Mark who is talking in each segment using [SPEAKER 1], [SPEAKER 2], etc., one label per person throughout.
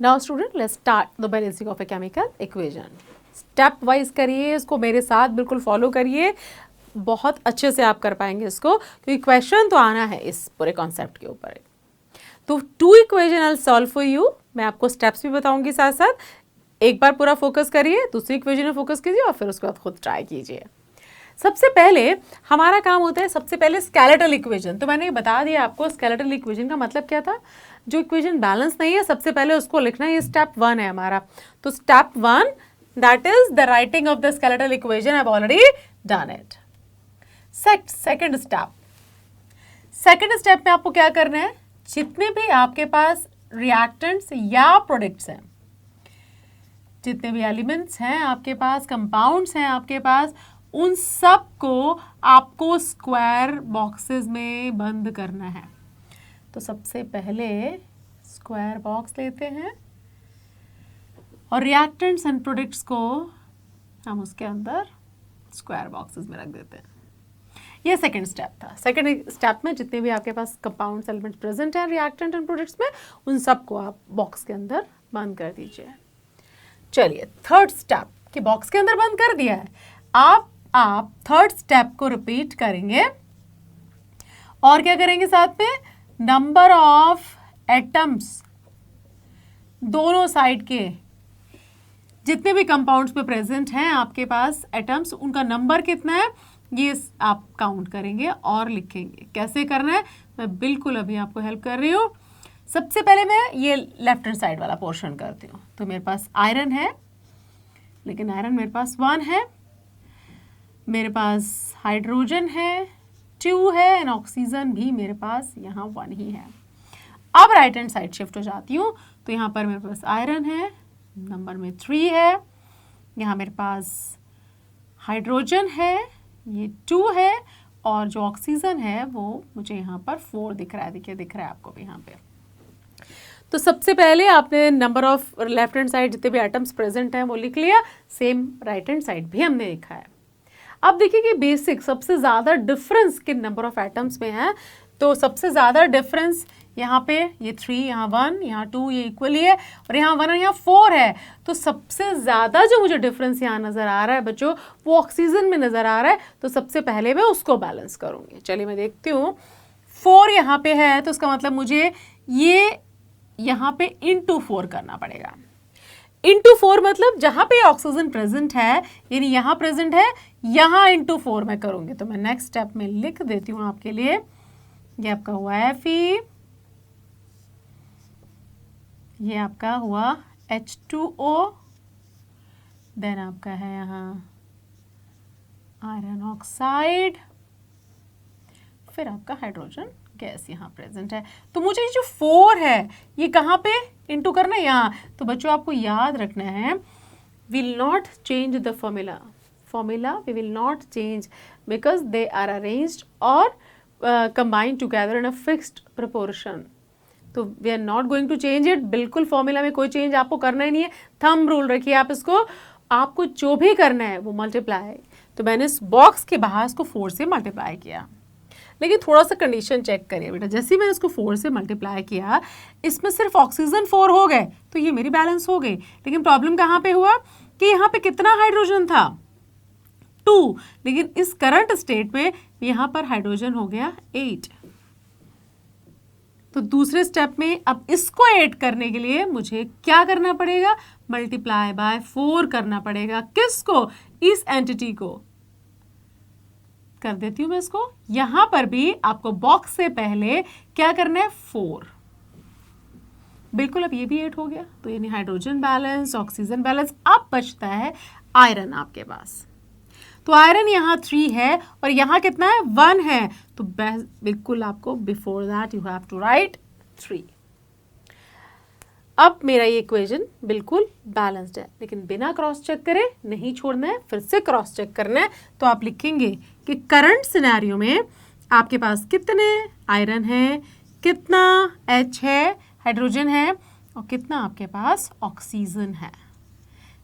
[SPEAKER 1] Now student let's start the basic of a chemical equation. Step wise करिए इसको, मेरे साथ बिल्कुल फॉलो करिए, बहुत अच्छे से आप कर पाएंगे इसको, क्योंकि क्वेश्चन तो आना है इस पूरे कॉन्सेप्ट के ऊपर। तो 2 equation I solve for you, मैं आपको स्टेप्स भी बताऊंगी साथ साथ। एक बार पूरा फोकस करिए, दूसरी इक्वेशन में फोकस कीजिए और फिर उसके बाद खुद ट्राई कीजिए। सबसे पहले हमारा काम होता है सबसे पहले स्केलेटल इक्वेशन। तो मैंने बता दिया आपको स्केलेटल इक्वेशन का मतलब क्या था। जो इक्वेशन बैलेंस नहीं है सबसे पहले उसको लिखना है, ये स्टेप 1 है हमारा। तो step 1 that is the writing of the skeletal equation, I have already done it. Second step में आपको क्या करना है, जितने भी आपके पास रिएक्टेंट्स या प्रोडक्ट्स हैं, जितने भी एलिमेंट्स हैं आपके पास, कंपाउंड्स हैं आपके पास, उन सब को आपको स्क्वायर बॉक्सेस में बंद करना है। तो सबसे पहले स्क्वायर बॉक्स लेते हैं और रिएक्टेंट्स एंड प्रोडक्ट्स को हम उसके अंदर स्क्वायर बॉक्सेस में रख देते हैं। ये सेकंड स्टेप था। सेकंड स्टेप में जितने भी आपके पास कंपाउंड्स एलिमेंट्स प्रेजेंट हैं रिएक्टेंट एंड प्रोडक्ट्स में, उन सबको आप बॉक्स के अंदर बंद कर दीजिए। चलिए थर्ड स्टेप कि बॉक्स के अंदर बंद कर दिया है, आप थर्ड स्टेप को रिपीट करेंगे और क्या करेंगे साथ में, नंबर ऑफ एटम्स दोनों साइड के जितने भी कंपाउंड्स पे प्रेजेंट हैं आपके पास एटम्स, उनका नंबर कितना है ये आप काउंट करेंगे और लिखेंगे। कैसे करना है मैं बिल्कुल अभी आपको हेल्प कर रही हूँ। सबसे पहले मैं ये लेफ्ट हैंड साइड वाला पोर्शन करती हूँ। तो मेरे पास आयरन है, लेकिन आयरन मेरे पास 1 है, मेरे पास हाइड्रोजन है 2 है, एंड ऑक्सीजन भी मेरे पास यहाँ 1 ही है। अब राइट हैंड साइड शिफ्ट हो जाती हूँ, तो यहाँ पर मेरे पास आयरन है, नंबर में 3 है, यहाँ मेरे पास हाइड्रोजन है, ये 2 है, और जो ऑक्सीजन है वो मुझे यहाँ पर 4 दिख रहा है। देखिए दिख रहा है आपको भी यहाँ पे। तो सबसे पहले आपने number of left hand side जितने भी एटम्स प्रेजेंट हैं वो लिख लिया, सेम राइट हैंड साइड भी हमने लिखा है। अब देखिए कि बेसिक सबसे ज़्यादा डिफरेंस किन नंबर ऑफ एटम्स में है। तो सबसे ज़्यादा डिफरेंस यहाँ पे ये 3, यहाँ 1, यहाँ 2, ये इक्वली है, और यहाँ 1 और यहाँ 4 है। तो सबसे ज़्यादा जो मुझे डिफरेंस यहाँ नज़र आ रहा है बच्चों, वो ऑक्सीजन में नज़र आ रहा है। तो सबसे पहले मैं उसको बैलेंस करूँगी। चलिए मैं देखती हूँ, 4 यहाँ पे है, तो इसका मतलब मुझे ये यहाँ पे इंटू 4 करना पड़ेगा। इंटू 4 मतलब जहाँ पे ऑक्सीजन प्रेजेंट है, यानी यहाँ प्रेजेंट है, यहाँ इंटू 4 मैं करूँगी। तो मैं नेक्स्ट स्टेप में लिख देती हूँ आपके लिए, ये आपका हुआ Fe, ये आपका हुआ H2O, देन आपका है यहाँ आयरन ऑक्साइड, फिर आपका हाइड्रोजन गैस यहाँ प्रेजेंट है। तो मुझे ये जो 4 है ये कहाँ पे इंटू करना है, यहाँ। तो बच्चों आपको याद रखना है, will not change the formula we will not change because they are arranged और combined together in a fixed proportion। तो we are not going to change it. बिल्कुल फॉर्मूला में कोई चेंज आपको करना ही नहीं है। थंब रूल रखिए आप इसको, आपको जो भी करना है वो मल्टीप्लाई। तो मैंने इस बॉक्स के बाहर इसको 4 से मल्टीप्लाई किया, लेकिन थोड़ा सा कंडीशन चेक करिए बेटा। जैसे ही मैंने इसको 4 से मल्टीप्लाई किया, इसमें सिर्फ ऑक्सीजन 4 हो गए, तो ये मेरी बैलेंस हो गई। लेकिन प्रॉब्लम कहाँ पे हुआ कि यहाँ पे कितना हाइड्रोजन था, 2, लेकिन इस करंट स्टेट में यहाँ पर हाइड्रोजन हो गया 8। तो दूसरे स्टेप में अब इसको ऐड करने के लिए मुझे क्या करना पड़ेगा, मल्टीप्लाई बाय 4 करना पड़ेगा। किसको, इस एंटिटी को। कर देती हूं मैं इसको। यहां पर भी आपको बॉक्स से पहले क्या करना है, 4। बिल्कुल अब ये भी 8 हो गया। तो यानी हाइड्रोजन बैलेंस, ऑक्सीजन बैलेंस। अब बचता है आयरन आपके पास। तो आयरन यहाँ 3 है और यहाँ कितना है, 1 है। तो बिल्कुल आपको before that you have to write 3। अब मेरा ये इक्वेशन बिल्कुल बैलेंस्ड है, लेकिन बिना क्रॉस चेक करे नहीं छोड़ना है, फिर से क्रॉस चेक करना है। तो आप लिखेंगे कि करंट सिनेरियो में आपके पास कितने आयरन है, कितना H है, हाइड्रोजन है, और कितना आपके पास ऑक्सीजन है।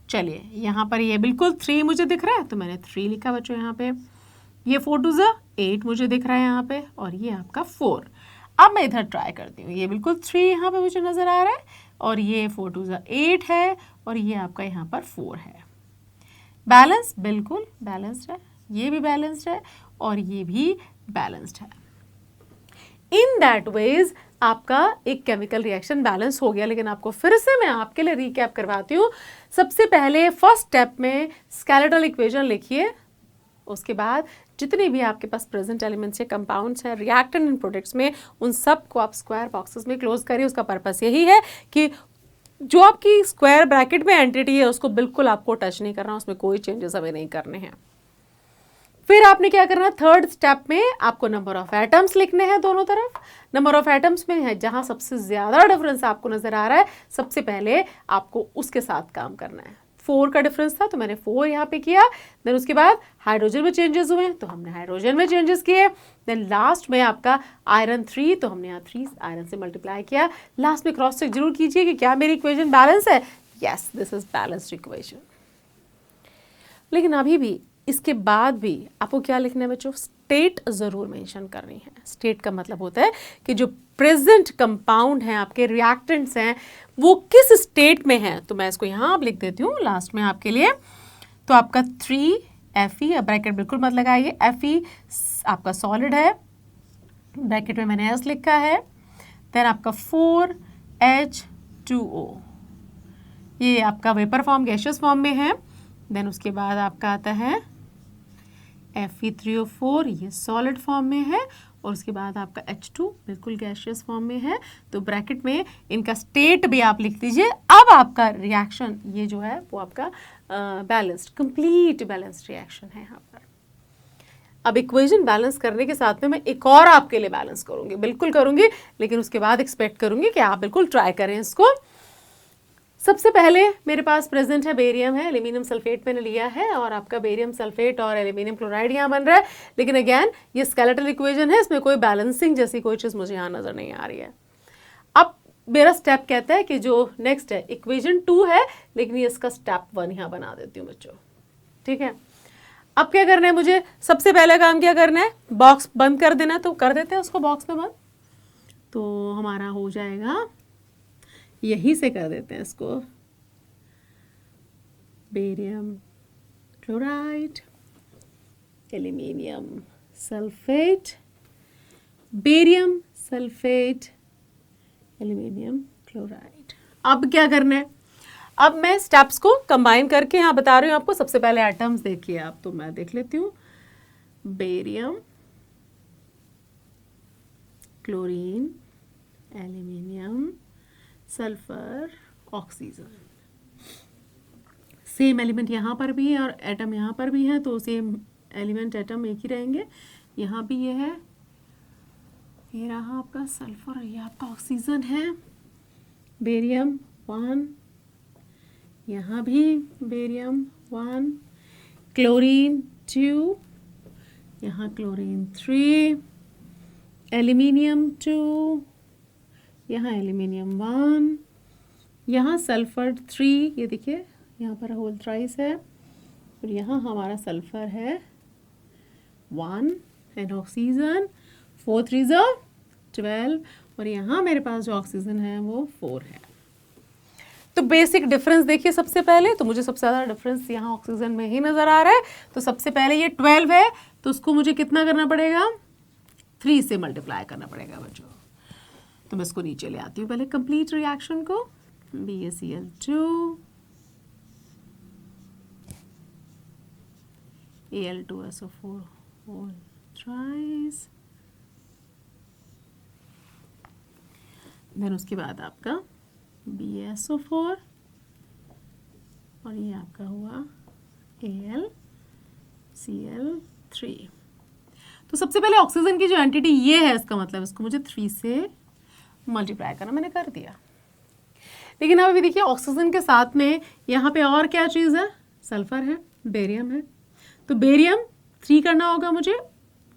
[SPEAKER 1] चलिए यहाँ पर ये बिल्कुल 3 मुझे दिख रहा है, तो मैंने 3 लिखा बच्चों यहाँ पे। ये 4 2 8 मुझे दिख रहा है यहाँ पे, और ये आपका 4। अब मैं इधर ट्राई करती हूँ, ये बिल्कुल 3 यहाँ पे मुझे नज़र आ रहा है और ये 4 2 8 है और ये आपका यहाँ पर 4 है। बैलेंस, बिल्कुल बैलेंस्ड है, ये भी बैलेंस्ड है और ये भी बैलेंस्ड है। इन दैट वेज आपका एक केमिकल रिएक्शन बैलेंस हो गया। लेकिन आपको फिर से मैं आपके लिए रिकैप करवाती हूँ। सबसे पहले फर्स्ट स्टेप में स्केलेटल इक्वेशन लिखिए, उसके बाद जितने भी आपके पास प्रेजेंट एलिमेंट्स या कंपाउंड्स हैं रिएक्टेंट एंड प्रोडक्ट्स में, उन सब को आप स्क्वायर बॉक्सेस में क्लोज करिए। उसका पर्पस यही है कि जो आपकी स्क्वायर ब्रैकेट में एंटिटी है उसको बिल्कुल आपको टच नहीं करना, उसमें कोई चेंजेस हमें नहीं करने हैं। फिर आपने क्या करना, थर्ड स्टेप में आपको नंबर ऑफ एटम्स लिखने हैं दोनों तरफ। नंबर ऑफ एटम्स में है जहां सबसे ज्यादा डिफरेंस आपको नजर आ रहा है, सबसे पहले आपको उसके साथ काम करना है। 4 का डिफरेंस था तो मैंने 4 यहाँ पे किया। देन उसके बाद हाइड्रोजन में चेंजेस हुए तो हमने हाइड्रोजन में चेंजेस किए। देन लास्ट में आपका आयरन 3 तो हमने यहाँ 3 आयरन से मल्टीप्लाई किया। लास्ट में क्रॉस चेक जरूर कीजिए कि क्या मेरी इक्वेशन बैलेंस है। Yes, this is balanced equation. लेकिन अभी भी इसके बाद भी आपको क्या लिखना है बच्चों, स्टेट ज़रूर मेंशन करनी है। स्टेट का मतलब होता है कि जो प्रेजेंट कंपाउंड हैं, आपके रिएक्टेंट्स हैं, वो किस स्टेट में हैं। तो मैं इसको यहाँ आप लिख देती हूँ लास्ट में आपके लिए। तो आपका 3Fe, ब्रैकेट बिल्कुल मत लगाइए, Fe आपका सॉलिड है, ब्रैकेट में मैंने S लिखा है। देन आपका 4H2O, ये आपका वेपर फॉर्म, गैशियस फॉर्म में है। देन उसके बाद आपका आता है Fe3O4, ये सॉलिड फॉर्म में है। और उसके बाद आपका H2 बिल्कुल गैशियस फॉर्म में है। तो ब्रैकेट में इनका स्टेट भी आप लिख दीजिए। अब आपका रिएक्शन ये जो है वो आपका बैलेंस्ड, कंप्लीट बैलेंस्ड रिएक्शन है यहाँ पर। अब इक्वेशन बैलेंस करने के साथ में मैं एक और आपके लिए बैलेंस करूँगी, बिल्कुल करूँगी, लेकिन उसके बाद एक्सपेक्ट करूँगी कि आप बिल्कुल ट्राई करें इसको। सबसे पहले मेरे पास प्रेजेंट है बेरियम है, एल्यूमिनियम सल्फेट मैंने लिया है और आपका बेरियम सल्फेट और एल्यूमिनियम क्लोराइड यहाँ बन रहा है। लेकिन अगेन ये स्केलेटल इक्वेशन है, इसमें कोई बैलेंसिंग जैसी कोई चीज़ मुझे यहाँ नज़र नहीं आ रही है। अब मेरा स्टेप कहता है कि जो नेक्स्ट है इक्वेशन 2 है, लेकिन ये इसका स्टेप 1 यहाँ बना देती हूँ बच्चों। ठीक है, अब क्या करना है मुझे, सबसे पहले काम क्या करना है, बॉक्स बंद कर देना। तो कर देते हैं उसको बॉक्स में बंद, तो हमारा हो जाएगा, यहीं से कर देते हैं इसको, barium chloride, aluminium sulphate, barium sulphate, aluminium chloride. अब क्या करना है, अब मैं स्टेप्स को कंबाइन करके यहाँ बता रही हूँ आपको। सबसे पहले एटम्स देखिए आप, तो मैं देख लेती हूँ, barium, chlorine, aluminium, sulphur, oxygen. Same element यहाँ पर भी है और एटम यहाँ पर भी है, तो सेम एलिमेंट एटम एक ही रहेंगे। यहाँ भी ये है, ये रहा आपका सल्फर, ये आपका ऑक्सीजन है। बेरियम 1, यहाँ भी बेरियम 1, क्लोरीन 2, यहाँ क्लोरीन 3, एल्यूमिनियम 2, यहाँ एल्यूमिनियम 1, यहाँ सल्फर 3, ये देखिए यहाँ पर होल थ्राइस है, और यहाँ हमारा सल्फर है 1 एंड ऑक्सीजन 4 3 12, और यहाँ मेरे पास जो ऑक्सीजन है वो 4 है। तो बेसिक डिफरेंस देखिए सबसे पहले, तो मुझे सबसे ज़्यादा डिफरेंस यहाँ ऑक्सीजन में ही नज़र आ रहा है। तो सबसे पहले ये 12 है, तो उसको मुझे कितना करना पड़ेगा, 3 से मल्टीप्लाई करना पड़ेगा बच्चों। तो मैं इसको नीचे ले आती हूँ पहले कंप्लीट रिएक्शन को, BaCl2, Al2SO4 whole thrice, then उसके बाद आपका BaSO4 और ये आपका हुआ AlCl3। तो सबसे पहले ऑक्सीजन की जो एंटिटी ये है, इसका मतलब इसको मुझे 3 से मल्टीप्लाई करना, मैंने कर दिया। लेकिन अब अभी देखिए ऑक्सीजन के साथ में यहाँ पे और क्या चीज़ है, सल्फर है, बेरियम है। तो बेरियम 3 करना होगा मुझे,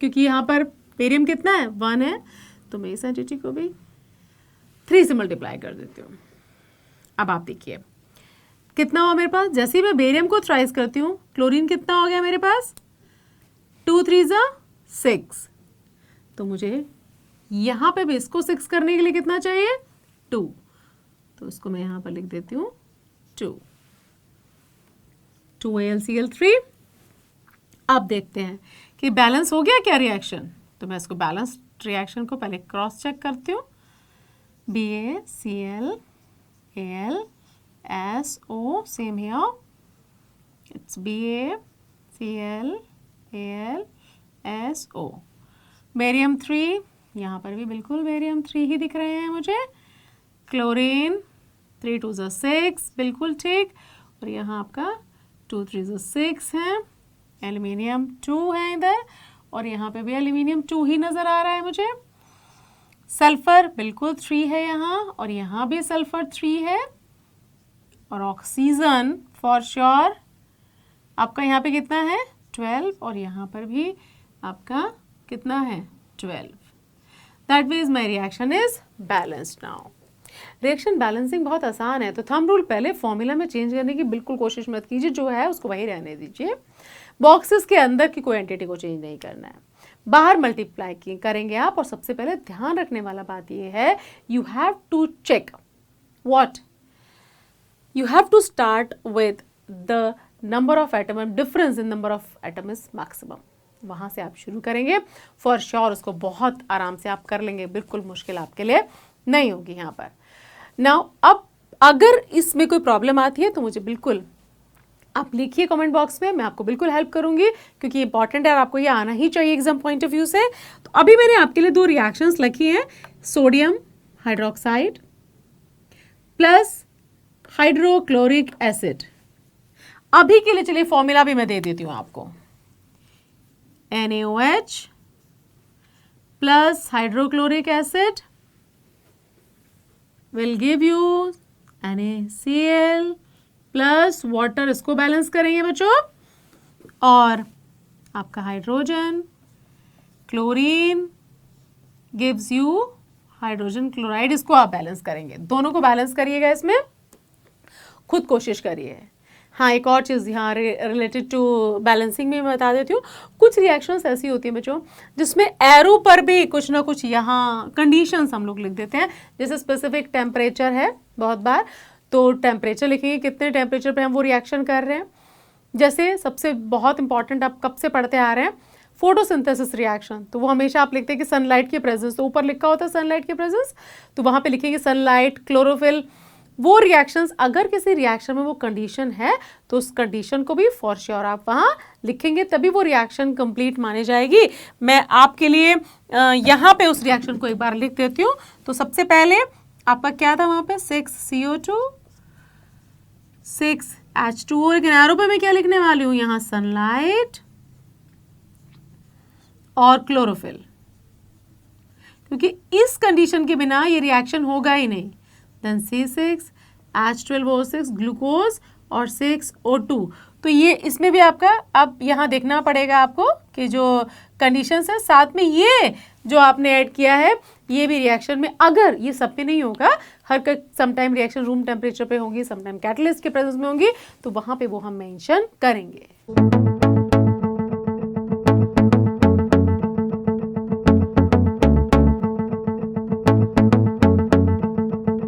[SPEAKER 1] क्योंकि यहाँ पर बेरियम कितना है, 1 है, तो मैं इस एंटिटी को भी 3 से मल्टीप्लाई कर देती हूँ। अब आप देखिए कितना हुआ मेरे पास, जैसे ही मैं बेरियम को थ्राइस करती हूँ, क्लोरीन कितना हो गया मेरे पास, 2 3 6, तो मुझे यहाँ पे भी इसको 6 करने के लिए कितना चाहिए 2, तो इसको मैं यहाँ पर लिख देती हूँ 2 2AlCl3। अब देखते हैं कि बैलेंस हो गया क्या रिएक्शन, तो मैं इसको बैलेंस रिएक्शन को पहले क्रॉस चेक करती हूँ। BaCl AlSO same here, it's BaCl AlSO। Barium 3, यहाँ पर भी बिल्कुल बेरियम 3 ही दिख रहे हैं मुझे। क्लोरीन 3 2 6, बिल्कुल ठीक, और यहाँ आपका 2 3 6 है। एल्युमिनियम 2 है इधर, और यहाँ पे भी एल्युमिनियम 2 ही नज़र आ रहा है मुझे। सल्फर बिल्कुल 3 है यहाँ, और यहाँ भी सल्फर 3 है, और ऑक्सीजन फॉर श्योर आपका यहाँ पे कितना है 12, और यहाँ पर भी आपका कितना है 12। That means my reaction is balanced now. Reaction balancing बहुत आसान है, तो थंब रूल पहले फॉर्मूला में चेंज करने की बिल्कुल कोशिश मत कीजिए, जो है उसको वही रहने दीजिए। बॉक्सेस के अंदर की कोई एंटिटी को चेंज नहीं करना है, बाहर मल्टीप्लाई करेंगे आप। और सबसे पहले ध्यान रखने वाला बात ये है, you have to check what, you have to start with the number of atom, difference in number of atom is maximum, वहाँ से आप शुरू करेंगे। फॉर श्योर उसको बहुत आराम से आप कर लेंगे, बिल्कुल मुश्किल आपके लिए नहीं होगी यहाँ पर। नाउ अब अगर इसमें कोई प्रॉब्लम आती है तो मुझे बिल्कुल आप लिखिए कमेंट बॉक्स में, मैं आपको बिल्कुल हेल्प करूंगी, क्योंकि इंपॉर्टेंट है और आपको ये आना ही चाहिए एग्जाम पॉइंट ऑफ व्यू से। तो अभी मैंने आपके लिए 2 रिएक्शंस लिखी हैं, sodium hydroxide plus hydrochloric acid. अभी के लिए चलिए फॉर्मूला भी मैं दे देती हूँ आपको, NaOH plus hydrochloric acid will give you NaCl plus water, इसको बैलेंस करेंगे बच्चों, और आपका hydrogen chlorine gives you hydrogen chloride, इसको आप बैलेंस करेंगे। दोनों को बैलेंस करिएगा, इसमें खुद कोशिश करिए। हाँ, एक और चीज़ यहाँ रिलेटेड टू बैलेंसिंग में मैं बता देती हूँ। कुछ रिएक्शंस ऐसी होती हैं बच्चों जिसमें एरो पर भी कुछ ना कुछ यहाँ कंडीशंस हम लोग लिख देते हैं, जैसे स्पेसिफिक टेम्परेचर है बहुत बार, तो टेम्परेचर लिखेंगे कितने टेम्परेचर पे हम वो रिएक्शन कर रहे हैं। जैसे सबसे बहुत इंपॉर्टेंट आप कब से पढ़ते आ रहे हैं, फोटोसिंथेसिस रिएक्शन, तो वो हमेशा आप लिखते हैं कि सनलाइट की प्रेजेंस, तो ऊपर लिखा होता है सनलाइट की प्रेजेंस, तो वहाँ पे लिखेंगे सनलाइट, क्लोरोफिल। वो रिएक्शंस, अगर किसी रिएक्शन में वो कंडीशन है तो उस कंडीशन को भी फॉर श्योर आप वहाँ लिखेंगे, तभी वो रिएक्शन कंप्लीट मानी जाएगी। मैं आपके लिए यहाँ पे उस रिएक्शन को एक बार लिख देती हूँ। तो सबसे पहले आपका क्या था वहाँ पे 6CO2 6H2O, लेकिन एरो पे मैं क्या लिखने वाली हूँ यहाँ सनलाइट और क्लोरोफिल, क्योंकि इस कंडीशन के बिना ये रिएक्शन होगा ही नहीं। देन C6H12O6 ग्लूकोज और 6O2, तो ये इसमें भी आपका अब यहाँ देखना पड़ेगा आपको कि जो कंडीशंस है साथ में ये जो आपने ऐड किया है ये भी रिएक्शन में, अगर ये सब पे नहीं होगा, हर समटाइम रिएक्शन रूम टेम्परेचर पे होंगी, समटाइम कैटलिस्ट के प्रेजेंस में होंगी, तो वहाँ पे वो हम मेंशन करेंगे।